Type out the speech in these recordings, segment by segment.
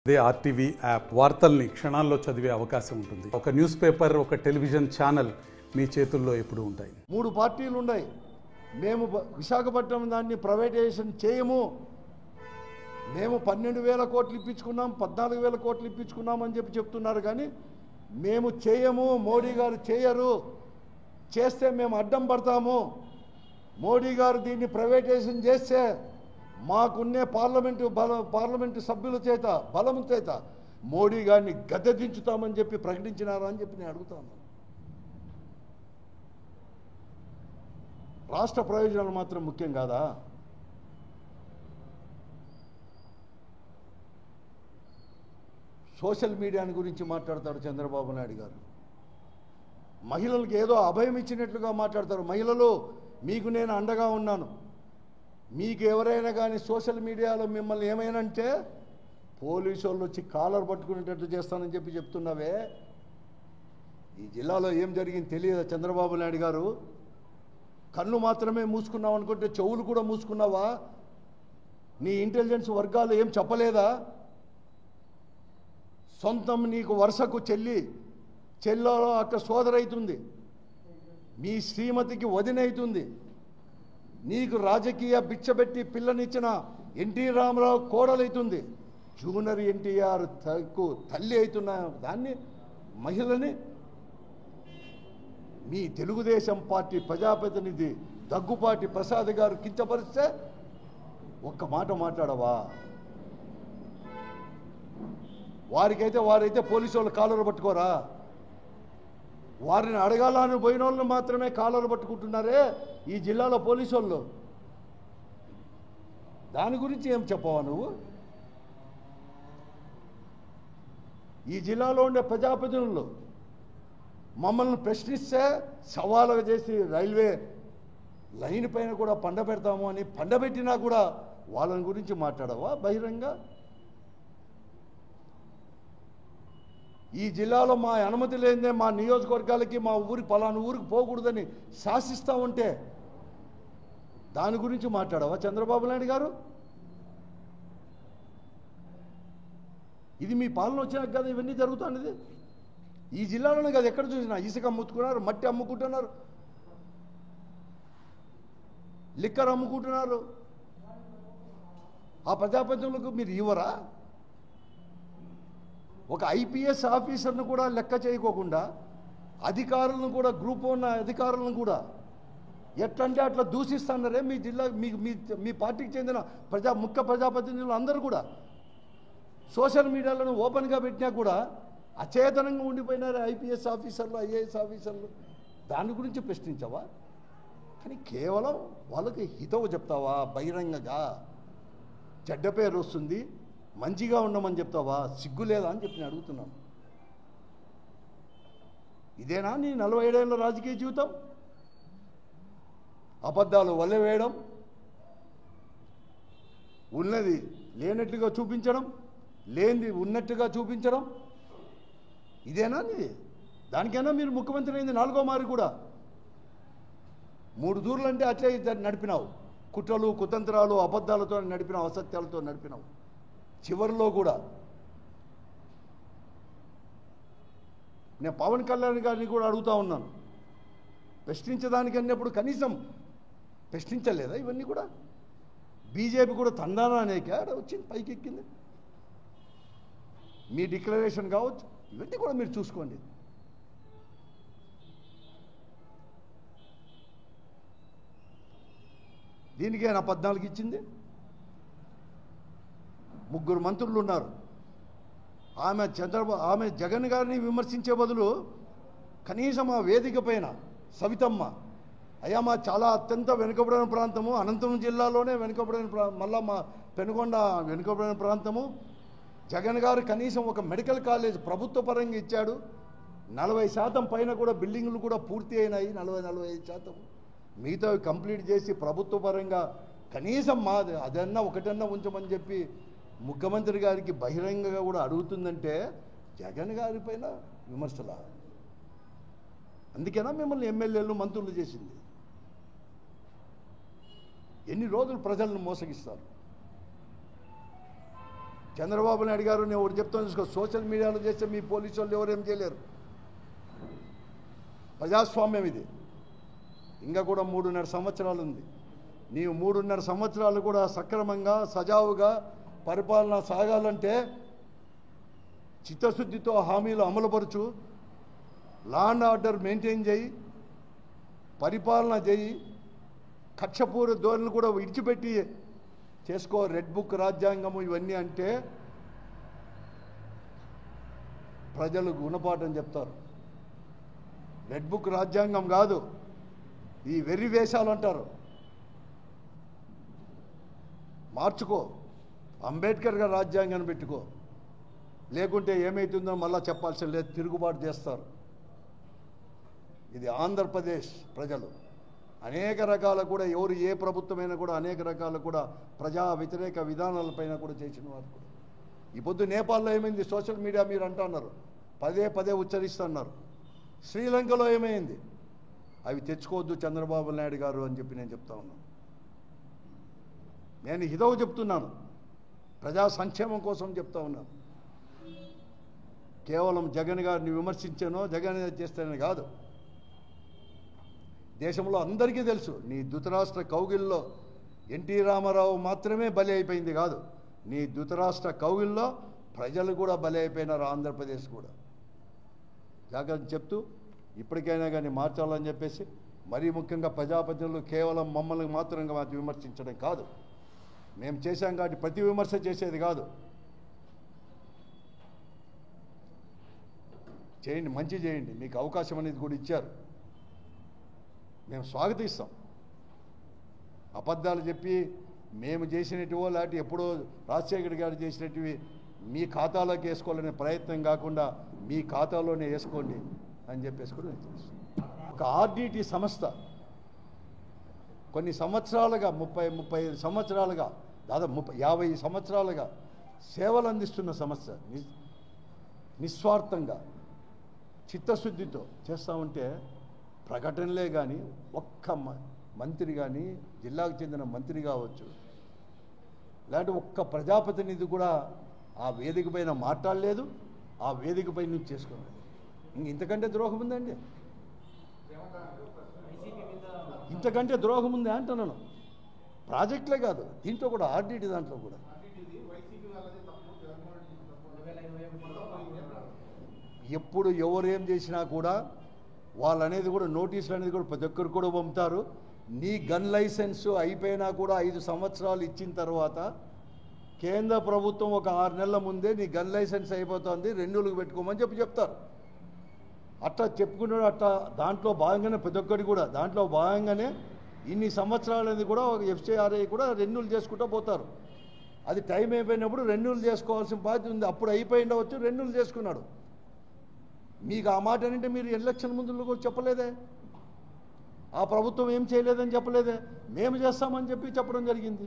అదే RTV app వార్తల్ని క్షణాల్లో చదివే అవకాశం ఉంటుంది. ఒక న్యూస్ పేపర్, ఒక టెలివిజన్ ఛానల్ మీ చేతుల్లో ఎప్పుడూ ఉంటాయి. 3 పార్టీలు ఉన్నాయి. మేము విశాఖపట్నం దాన్ని ప్రైవేటైజేషన్ చేయము, మేము 12,000 కోట్లు ఇప్పించుకున్నాం, 14,000 కోట్లు ఇప్పించుకున్నాం అని చెప్తున్నారు. కానీ మేము చేయము, మోడీ గారు చేయరు, చేస్తే మేము అడ్డం పడతాము. మోడీ గారు దీన్ని ప్రైవేటైజేషన్ చేస్తే మాకున్నే పార్లమెంటు సభ్యుల చేత బలం చేత మోడీ గారిని గద్దె దించుతామని చెప్పి ప్రకటించినారా అని చెప్పి నేను అడుగుతాను. రాష్ట్ర ప్రయోజనాలు మాత్రం ముఖ్యం కాదా? సోషల్ మీడియాని గురించి మాట్లాడతాడు చంద్రబాబు నాయుడు గారు. మహిళలకు ఏదో అభయం ఇచ్చినట్లుగా మాట్లాడతారు. మహిళలు, మీకు నేను అండగా ఉన్నాను, మీకు ఎవరైనా కానీ సోషల్ మీడియాలో మిమ్మల్ని ఏమైనా అంటే పోలీసు వాళ్ళు వచ్చి కాలర్ పట్టుకునేటట్టు చేస్తానని చెప్పి చెప్తున్నావే. ఈ జిల్లాలో ఏం జరిగింది తెలియదా చంద్రబాబు నాయుడు గారు? కళ్ళు మాత్రమే మూసుకున్నావు అనుకుంటే చెవులు కూడా మూసుకున్నావా? నీ ఇంటెలిజెన్స్ వర్గాలు ఏం చెప్పలేదా? సొంతం నీకు వరుసకు చెల్లో అక్క సోదరైతుంది, మీ శ్రీమతికి వదినైతుంది, నీకు రాజకీయ బిచ్చబెట్టి పిల్లనిచ్చిన ఎన్టీ రామారావు కోడలైతుంది, జూనియర్ ఎన్టీఆర్ తల్లి అవుతున్న దాన్ని మహిళని మీ తెలుగుదేశం పార్టీ ప్రజాప్రతినిధి దగ్గుపాటి ప్రసాద్ గారు కించపరిస్తే ఒక్క మాట మాట్లాడవా? వారైతే పోలీసు వాళ్ళు కాలర్ పట్టుకోరా? వారిని అడగాలని పోయిన వాళ్ళు మాత్రమే కాలర్ పట్టుకుంటున్నారే ఈ జిల్లాలో పోలీసు వాళ్ళు. దాని గురించి ఏం చెప్పవా నువ్వు? ఈ జిల్లాలో ఉండే ప్రజాప్రతినిధులు మమ్మల్ని ప్రశ్నిస్తే సవాలుగా చేసి రైల్వే లైన్ పైన కూడా పండబెడతాము అని పండబెట్టినా కూడా వాళ్ళని గురించి మాట్లాడవా బహిరంగ? ఈ జిల్లాలో మా అనుమతి లేదే మా నియోజకవర్గాలకి, మా పలానా ఊరికి పోకూడదని శాసిస్తూ ఉంటే దాని గురించి మాట్లాడవా చంద్రబాబు నాయుడు గారు? ఇది మీ పాలన వచ్చినాక కదా ఇవన్నీ జరుగుతున్నది. ఈ జిల్లాలోనే కదా ఎక్కడ చూసినా ఇసుక అమ్ముతున్నారు, మట్టి అమ్ముకుంటున్నారు, లిక్కర్ అమ్ముకుంటున్నారు. ఆ ప్రజాప్రతినిధులకు మీరు ఇవ్వరా? ఒక ఐపీఎస్ ఆఫీసర్ను కూడా లెక్క చేయకోకుండా అధికారులను కూడా, గ్రూప్ ఉన్న అధికారులను కూడా ఎట్లంటే అట్లా దూషిస్తున్నారే మీ జిల్లా, మీ పార్టీకి చెందిన ముఖ్య ప్రజాప్రతినిధులు అందరూ కూడా. సోషల్ మీడియాలను ఓపెన్గా పెట్టినా కూడా అచేతనంగా ఉండిపోయినారు ఐపీఎస్ ఆఫీసర్లు, ఐఏఎస్ ఆఫీసర్లు. దాని గురించి ప్రశ్నించవా? కానీ కేవలం వాళ్ళకి హితవు చెప్తావా? బహిరంగంగా చెడ్డ పేరు వస్తుంది, మంచిగా ఉండమని చెప్తావా? సిగ్గు లేదా అని చెప్పి నేను అడుగుతున్నాను. ఇదేనా నీ 47 ఏళ్ళ రాజకీయ జీవితం? అబద్ధాలు వల్లే వేయడం, ఉన్నది లేనట్టుగా చూపించడం, లేనిది ఉన్నట్టుగా చూపించడం, ఇదేనా నీది? దానికైనా మీరు ముఖ్యమంత్రి అయింది 4వ మారి కూడా. 3 దూర్లు అంటే అట్లే నడిపినావు. కుట్రలు, కుతంత్రాలు, అబద్ధాలతో నడిపినావు, అసత్యాలతో నడిపినావు. చివరిలో కూడా నేను పవన్ కళ్యాణ్ గారిని కూడా అడుగుతా ఉన్నాను, ప్రశ్నించడానికి అన్నప్పుడు కనీసం ప్రశ్నించలేదా? ఇవన్నీ కూడా బీజేపీ కూడా తండానా అనేక వచ్చింది, పైకి ఎక్కింది. మీ డిక్లరేషన్ కావచ్చు, ఇవన్నీ కూడా మీరు చూసుకోండి. దీనికే నా 14 ఇచ్చింది. 3 మంత్రులు ఉన్నారు. ఆమె జగన్ గారిని విమర్శించే బదులు కనీసం ఆ వేదిక పైన సవితమ్మ, అయ్యా మా చాలా అత్యంత వెనుకబడిన ప్రాంతము, అనంతపురం జిల్లాలోనే మళ్ళా మా పెనుగొండ వెనుకబడిన ప్రాంతము, జగన్ గారు కనీసం ఒక మెడికల్ కాలేజ్ ప్రభుత్వ పరంగా ఇచ్చాడు. 40% పైన కూడా బిల్డింగులు కూడా పూర్తి అయినాయి, 40-45%. మిగతా కంప్లీట్ చేసి ప్రభుత్వ పరంగా కనీసం అదన్నా ఒకటన్నా ఉంచమని చెప్పి ముఖ్యమంత్రి గారికి బహిరంగంగా కూడా అడుగుతుందంటే జగన్ గారి పైన విమర్శలా? అందుకేనా మిమ్మల్ని ఎమ్మెల్యేలు, మంత్రులు చేసింది? ఎన్ని రోజులు ప్రజలను మోసగిస్తారు? చంద్రబాబు నాయుడు గారు నేను ఒకటి చెప్తాను చూసుకో, సోషల్ మీడియాలో చేస్తే మీ పోలీసు వాళ్ళు ఎవరేం చేయలేరు. ప్రజాస్వామ్యం ఇది. ఇంకా కూడా 3.5 సంవత్సరాలు ఉంది. నీవు 3.5 సంవత్సరాలు కూడా సక్రమంగా సజావుగా పరిపాలన సాగాలంటే చిత్తశుద్ధితో హామీలు అమలుపరచు, లా అండ్ ఆర్డర్ మెయింటైన్ చేయి, పరిపాలన చేయి, కక్షపూర ధోరణులు కూడా విడిచిపెట్టి చేసుకో. రెడ్ బుక్ రాజ్యాంగము ఇవన్నీ అంటే ప్రజలు గుణపాఠం చెప్తారు. రెడ్ బుక్ రాజ్యాంగం కాదు, ఈ వెర్రి వేషాలు అంటారు. మార్చుకో, అంబేద్కర్ గారు రాజ్యాంగాన్ని పెట్టుకో, లేకుంటే ఏమవుతుందో మళ్ళా చెప్పాల్సిన లేదు, తిరుగుబాటు చేస్తారు. ఇది ఆంధ్రప్రదేశ్ ప్రజలు అనేక రకాల కూడా ఎవరు ఏ ప్రభుత్వమైనా కూడా అనేక రకాల కూడా ప్రజా వ్యతిరేక విధానాలపైన కూడా చేసిన వారు కూడా. ఈ పొద్దు నేపాల్లో ఏమైంది? సోషల్ మీడియా మీరు అంటున్నారు, పదే పదే ఉచ్చరిస్తున్నారు. శ్రీలంకలో ఏమైంది? అవి తెచ్చుకోవద్దు చంద్రబాబు నాయుడు గారు అని చెప్పి నేను చెప్తా ఉన్నాను. నేను హితవు చెప్తున్నాను, ప్రజా సంక్షేమం కోసం చెప్తా ఉన్నాను. కేవలం జగన్ గారిని విమర్శించానో జగన్ చేస్తానని కాదు. దేశంలో అందరికీ తెలుసు, నీ ధృతరాష్ట్ర కౌగిల్లో ఎన్టీ రామారావు మాత్రమే బలి అయిపోయింది కాదు, నీ ధృతరాష్ట్ర కౌగిల్లో ప్రజలు కూడా బలి అయిపోయినారు, ఆంధ్రప్రదేశ్ కూడా. జాగ్రత్త చెప్తూ ఇప్పటికైనా కానీ మార్చాలని చెప్పేసి, మరీ ముఖ్యంగా ప్రజాప్రతినిధులు కేవలం మమ్మల్ని మాత్రంగా విమర్శించడం కాదు, మేము చేశాం కాబట్టి ప్రతి విమర్శ చేసేది కాదు. చేయండి, మంచి చేయండి, మీకు అవకాశం అనేది కూడా ఇచ్చారు, మేము స్వాగతిస్తాం. అబద్ధాలు చెప్పి మేము చేసినట్టువో లాంటి ఎప్పుడో రాజశేఖర్ గారు చేసినట్టువి మీ ఖాతాలోకి వేసుకోవాలనే ప్రయత్నం కాకుండా మీ ఖాతాలోనే వేసుకోండి అని చెప్పేసి కూడా నేను చేస్తాను. ఒక ఆర్డిటి సంస్థ కొన్ని సంవత్సరాలుగా 30-35 సంవత్సరాలుగా దాదాపు 50 సంవత్సరాలుగా సేవలు అందిస్తున్న సంస్థ నిస్వార్థంగా చిత్తశుద్ధితో చేస్తూ ఉంటే ప్రకటనలే కానీ ఒక్క మంత్రి కానీ జిల్లాకు చెందిన మంత్రి కావచ్చు లేదంటే ఒక్క ప్రజాప్రతినిధి కూడా ఆ వేదిక పైన మాట్లాడలేదు, ఆ వేదిక పైన నుంచి చేసుకోలేదు. ఇంతకంటే ద్రోహం ఉందండి? ఇంతకంటే ద్రోహం ఉంది అంటున్నాను. ప్రాజెక్టులే కాదు, దీంట్లో కూడా ఆర్డిటి దాంట్లో కూడా ఎప్పుడు ఎవరేం చేసినా కూడా వాళ్ళు అనేది కూడా నోటీసులు అనేది కూడా ప్రతి ఒక్కరు కూడా పంపుతారు. నీ గన్ లైసెన్సు అయిపోయినా కూడా 5 సంవత్సరాలు ఇచ్చిన తర్వాత కేంద్ర ప్రభుత్వం ఒక 6 నెలల ముందే నీ గన్ లైసెన్స్ అయిపోతుంది, రెన్యూలకు పెట్టుకోమని చెప్తారు. అట్లా చెప్పుకున్నాడు. అట్లా దాంట్లో భాగంగానే ప్రతి ఒక్కటి కూడా దాంట్లో భాగంగానే ఇన్ని సంవత్సరాలు అనేది కూడా ఒక ఎఫ్సిఆర్ఐ కూడా రెన్యూలు చేసుకుంటూ పోతారు. అది టైం అయిపోయినప్పుడు రెన్యూలు చేసుకోవాల్సిన బాధ్యత ఉంది. అప్పుడు అయిపోయిండవచ్చు, రెన్యూలు చేసుకున్నాడు. మీకు ఆ మాట అంటే మీరు ఎలక్షన్ ముందు కూడా చెప్పలేదే, ఆ ప్రభుత్వం ఏం చేయలేదని చెప్పలేదే, మేము చేస్తామని చెప్పి చెప్పడం జరిగింది.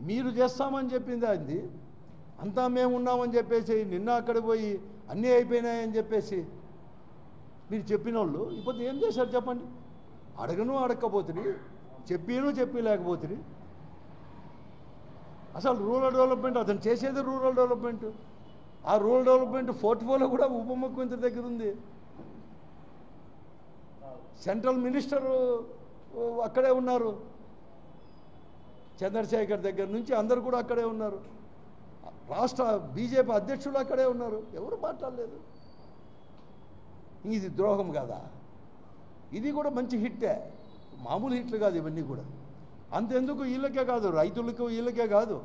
మీరు చేస్తామని చెప్పింది అది అంతా మేము ఉన్నామని చెప్పేసి నిన్న అక్కడికి పోయి అన్నీ అయిపోయినాయని చెప్పేసి మీరు చెప్పిన వాళ్ళు ఇప్పుడు ఏం చేశారు చెప్పండి? అడగను అడగకపోతుంది, చెప్పి లేకపోతుంది. అసలు రూరల్ డెవలప్మెంట్ అతను చేసేది రూరల్ డెవలప్మెంట్. ఆ రూరల్ డెవలప్మెంట్ పోర్ట్ఫోలియో కూడా ఉప ముఖ్యమంత్రి దగ్గర ఉంది. సెంట్రల్ మినిస్టర్ అక్కడే ఉన్నారు, చంద్రశేఖర్ దగ్గర నుంచి అందరు కూడా అక్కడే ఉన్నారు. రాష్ట్ర బీజేపీ అధ్యక్షులు అక్కడే ఉన్నారు, ఎవరు మాట్లాడలేదు. ఇది ద్రోహం కదా? ఇది కూడా మంచి హిట్టే, మామూలు హిట్లు కాదు ఇవన్నీ కూడా. అంతెందుకు వీళ్ళకే కాదు, రైతులకు వీళ్ళకే కాదు,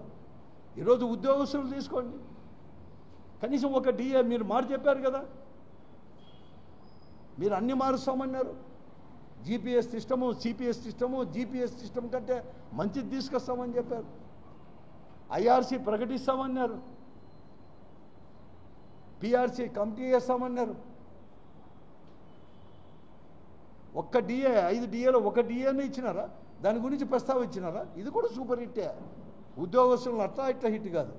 ఈరోజు ఉద్యోగస్తులు తీసుకోండి. కనీసం ఒక డిఏ మీరు మాట చెప్పారు కదా, మీరు అన్ని మారుస్తామన్నారు. GPS system, CPS system, GPS system కంటే మంచిది తీసుకొస్తామని చెప్పారు. ఐఆర్సీ ప్రకటిస్తామన్నారు, పిఆర్సీ కమిటీ చేస్తామన్నారు. ఒక్క డిఏ 5 డిఏలో ఒక డిఏనే ఇచ్చినారా? దాని గురించి ప్రస్తావించినారా? ఇది కూడా సూపర్ హిట్టే. ఉద్యోగస్తులను అట్లా ఇట్లా హిట్ కాదు.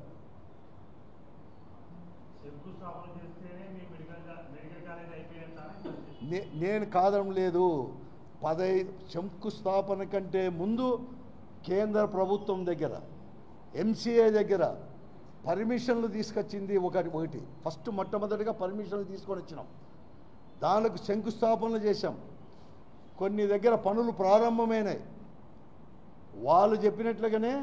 నేను కాదడం లేదు. 15 శంకుస్థాపన కంటే ముందు కేంద్ర ప్రభుత్వం దగ్గర, ఎంసీఏ దగ్గర పర్మిషన్లు తీసుకొచ్చింది ఒకటి ఫస్ట్ మొట్టమొదటిగా పర్మిషన్లు తీసుకొని వచ్చినాం, దానికి శంకుస్థాపనలు చేశాం, కొన్ని దగ్గర పనులు ప్రారంభమైనాయి. వాళ్ళు చెప్పినట్లుగానే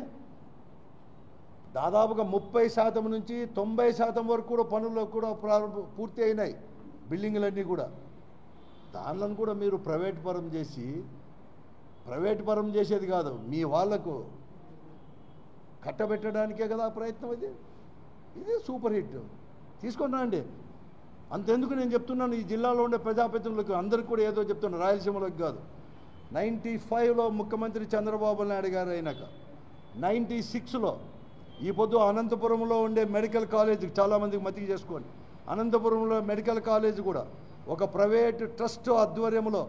దాదాపుగా 30% నుంచి 90% వరకు కూడా పనులు కూడా పూర్తి అయినాయి, బిల్డింగులన్నీ కూడా. దానిలను కూడా మీరు ప్రైవేట్ పరం చేసేది కాదు, మీ వాళ్లకు కట్టబెట్టడానికే కదా ప్రయత్నం. ఇది సూపర్ హిట్ తీసుకున్నా అండి. అంతెందుకు నేను చెప్తున్నాను, ఈ జిల్లాలో ఉండే ప్రజాప్రతినిధులకు అందరికీ కూడా ఏదో చెప్తున్నాను, రాయలసీమలకు కాదు. 95లో ముఖ్యమంత్రి చంద్రబాబు నాయుడు గారు అయినాక 96లో ఈ పొద్దు అనంతపురంలో ఉండే మెడికల్ కాలేజీకి చాలామందికి మతికి చేసుకోండి, అనంతపురంలో మెడికల్ కాలేజీ కూడా ఒక ప్రైవేట్ ట్రస్ట్ ఆధ్వర్యంలో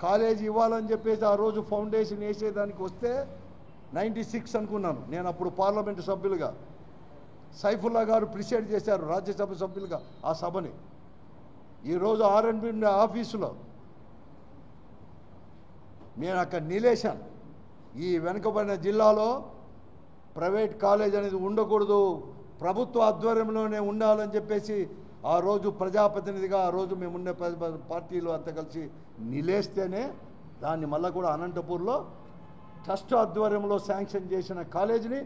కాలేజీ ఇవ్వాలని చెప్పేసి ఆ రోజు ఫౌండేషన్ వేసేదానికి వస్తే 96 అనుకున్నాను నేను. అప్పుడు పార్లమెంటు సభ్యులుగా సైఫుల్లా గారు ప్రిసైడ్ చేశారు, రాజ్యసభ సభ్యులుగా ఆ సభని. ఈరోజు R&B ఉండే ఆఫీసులో నేను అక్కడ నిలేశాను. ఈ వెనుకబడిన జిల్లాలో ప్రైవేట్ కాలేజ్ అనేది ఉండకూడదు, ప్రభుత్వ ఆధ్వర్యంలోనే ఉండాలని చెప్పేసి ఆ రోజు ప్రజాప్రతినిధిగా ఆ రోజు మేముండే పార్టీలు అంతా కలిసి నిలేస్తేనే దాన్ని మళ్ళీ కూడా అనంతపూర్లో ట్రస్ట్ ఆధ్వర్యంలో శాంక్షన్ చేసిన కాలేజీని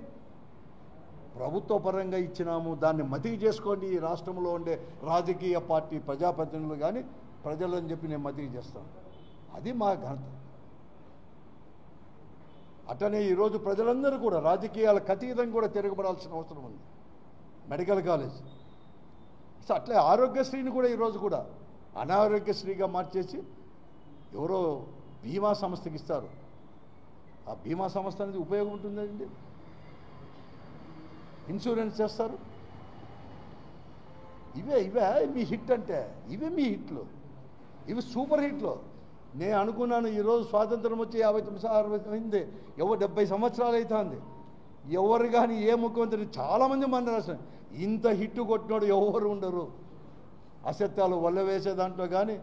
ప్రభుత్వ పరంగా ఇచ్చినాము. దాన్ని మతికి చేసుకోండి, ఈ రాష్ట్రంలో ఉండే రాజకీయ పార్టీ ప్రజాప్రతినిధులు కానీ ప్రజలు అని చెప్పి నేను మతికి చేస్తాను. అది మా ఘనత. అటనే ఈరోజు ప్రజలందరూ కూడా రాజకీయాలకు అతీతంగా కూడా తిరగబడాల్సిన అవసరం ఉంది. మెడికల్ కాలేజ్ సో అట్లే ఆరోగ్యశ్రీని కూడా ఈరోజు కూడా అనారోగ్యశ్రీగా మార్చేసి ఎవరో బీమా సంస్థకి ఇస్తారు. ఆ బీమా సంస్థ అనేది ఉపయోగం ఉంటుందండి, ఇన్సూరెన్స్ చేస్తారు. ఇవే మీ హిట్ అంటే, ఇవే మీ హిట్లు, ఇవి సూపర్ హిట్లు. నేను అనుకున్నాను ఈరోజు స్వాతంత్రం వచ్చి 59 అయింది, 70 సంవత్సరాలు అవుతుంది. ఎవరు కానీ ఏ ముఖ్యమంత్రి చాలామంది మన రాష్ట్రం ఇంత హిట్ కొట్టినోడు ఎవరు ఉండరు. అసత్యాలు వల్ల వేసే దాంట్లో కానీ,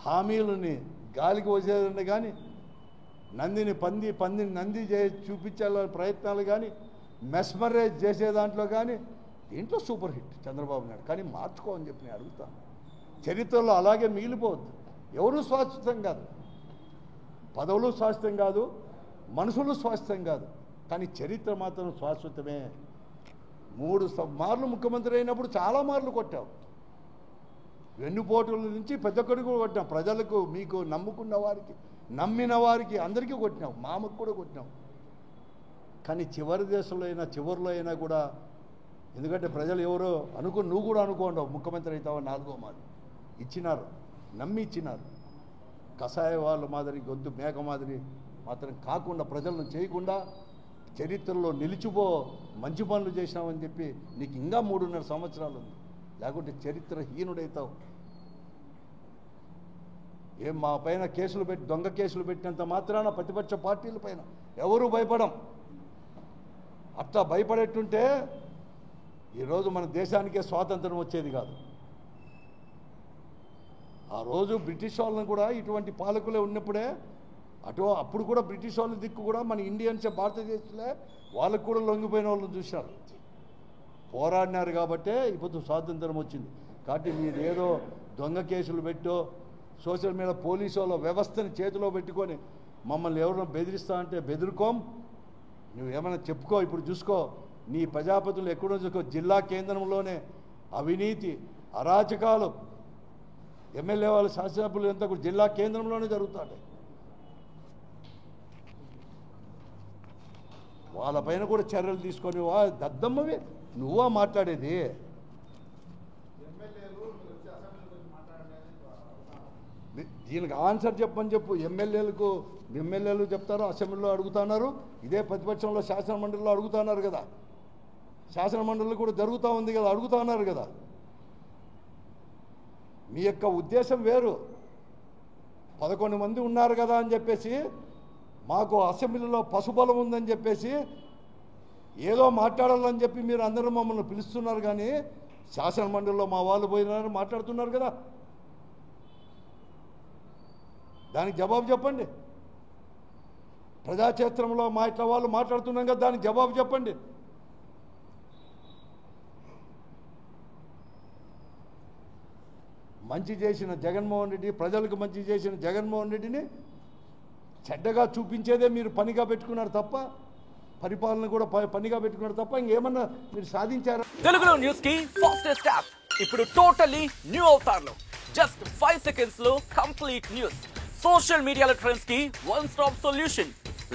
హామీలని గాలికి వచ్చేదంటే కానీ, పందిని నంది చూపించాలని ప్రయత్నాలు కానీ, మెస్మరైజ్ చేసే దాంట్లో కానీ దీంట్లో సూపర్ హిట్ చంద్రబాబు నాయుడు. కానీ మార్చుకోమని చెప్పి నేను అడుగుతాను. చరిత్రలో అలాగే మిగిలిపోవద్దు. ఎవరు శాశ్వతం కాదు, పదవులు శాశ్వతం కాదు, మనుషులు శాశ్వతం కాదు, కానీ చరిత్ర మాత్రం శాశ్వతమే. 3 మార్లు ముఖ్యమంత్రి అయినప్పుడు చాలా మార్లు కొట్టావు, వెన్నుపోటుల నుంచి పెద్ద కొడుకు కొట్టినావు. ప్రజలకు, మీకు నమ్ముకున్న వారికి, నమ్మిన వారికి అందరికీ కొట్టినావు, మామకు కూడా కొట్టినావు. కానీ చివరిలో అయినా కూడా, ఎందుకంటే ప్రజలు ఎవరో నువ్వు కూడా అనుకోండవు ముఖ్యమంత్రి అవుతావా 4వ మారు ఇచ్చినారు, నమ్మి ఇచ్చినారు. కషాయ వాళ్ళ మాదిరి గొంతు మేక మాదిరి మాత్రం కాకుండా, ప్రజలను చేయకుండా చరిత్రలో నిలిచిపో, మంచి పనులు చేసినామని చెప్పి నీకు ఇంకా 3.5 సంవత్సరాలు ఉంది, లేకుంటే చరిత్రహీనుడైతావు. మా పైన దొంగ కేసులు పెట్టినంత మాత్రాన ప్రతిపక్ష పార్టీల పైన ఎవరు భయపడం. అట్లా భయపడేట్టుంటే ఈరోజు మన దేశానికే స్వాతంత్రం వచ్చేది కాదు. ఆ రోజు బ్రిటిష్ వాళ్ళని కూడా ఇటువంటి పాలకులే ఉన్నప్పుడే అప్పుడు కూడా బ్రిటిష్ వాళ్ళ దిక్కు కూడా మన ఇండియన్స్ భారతదేశంలో వాళ్ళకు కూడా లొంగిపోయిన వాళ్ళని చూశారు, పోరాడినారు. కాబట్టే ఇప్పుడు స్వాతంత్రం వచ్చింది. కాబట్టి మీరు ఏదో దొంగ కేసులు పెట్టో, సోషల్ మీడియా పోలీసు వాళ్ళ వ్యవస్థని చేతిలో పెట్టుకొని మమ్మల్ని ఎవరైనా బెదిరిస్తా అంటే బెదిరుకోం. నువ్వేమైనా చెప్పుకో, ఇప్పుడు చూసుకో నీ ప్రజాపతులు ఎక్కడో చూసుకో. జిల్లా కేంద్రంలోనే అవినీతి, అరాచకాలు, ఎమ్మెల్యే వాళ్ళ శాసనసభ్యులు అంతా కూడా జిల్లా కేంద్రంలోనే జరుగుతాయి. వాళ్ళపైన కూడా చర్యలు తీసుకొని, దద్దమ్మవి నువ్వా మాట్లాడేది? దీనికి ఆన్సర్ చెప్పని చెప్పు. ఎమ్మెల్యేలు చెప్తారు, అసెంబ్లీలో అడుగుతున్నారు, ఇదే ప్రతిపక్షంలో శాసనమండలిలో అడుగుతున్నారు కదా, శాసనమండలి కూడా జరుగుతూ ఉంది కదా, అడుగుతున్నారు కదా. మీ యొక్క ఉద్దేశం వేరు. 11 మంది ఉన్నారు కదా అని చెప్పేసి, మాకు అసెంబ్లీలో పశుబలం ఉందని చెప్పేసి ఏదో మాట్లాడాలని చెప్పి మీరు అందరూ మమ్మల్ని పిలుస్తున్నారు. కానీ శాసనమండలిలో మా వాళ్ళు పోయినారు మాట్లాడుతున్నారు కదా, దానికి జవాబు చెప్పండి. ప్రజాక్షేత్రంలో మా ఇట్లా వాళ్ళు మాట్లాడుతున్నాం కదా, దానికి జవాబు చెప్పండి. మంచి చేసిన జగన్మోహన్ రెడ్డి, ప్రజలకు మంచి చేసిన జగన్మోహన్ రెడ్డిని చెడ్డగా చూపించేదే మీరు పనిగా పెట్టుకున్నారు తప్ప, పరిపాలన కూడా పనిగా పెట్టుకున్నారు తప్ప ఇంకేమన్నా మీరు సాధించారా? తెలుగులో న్యూస్ కి ఫాస్టెస్ట్ యాప్ ఇప్పుడు టోటల్లీ న్యూ అవతార్లో జస్ట్ 5 seconds లో కంప్లీట్ న్యూస్, సోషల్ మీడియాలో ట్రెండ్స్ కి one stop solution,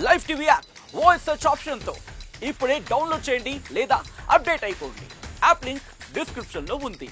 live TV app, voice search option తో ఇప్పుడే డౌన్లోడ్ చేయండి లేదా అప్డేట్ అయిపోండి. యాప్ లింక్ డిస్క్రిప్షన్ లో ఉంది.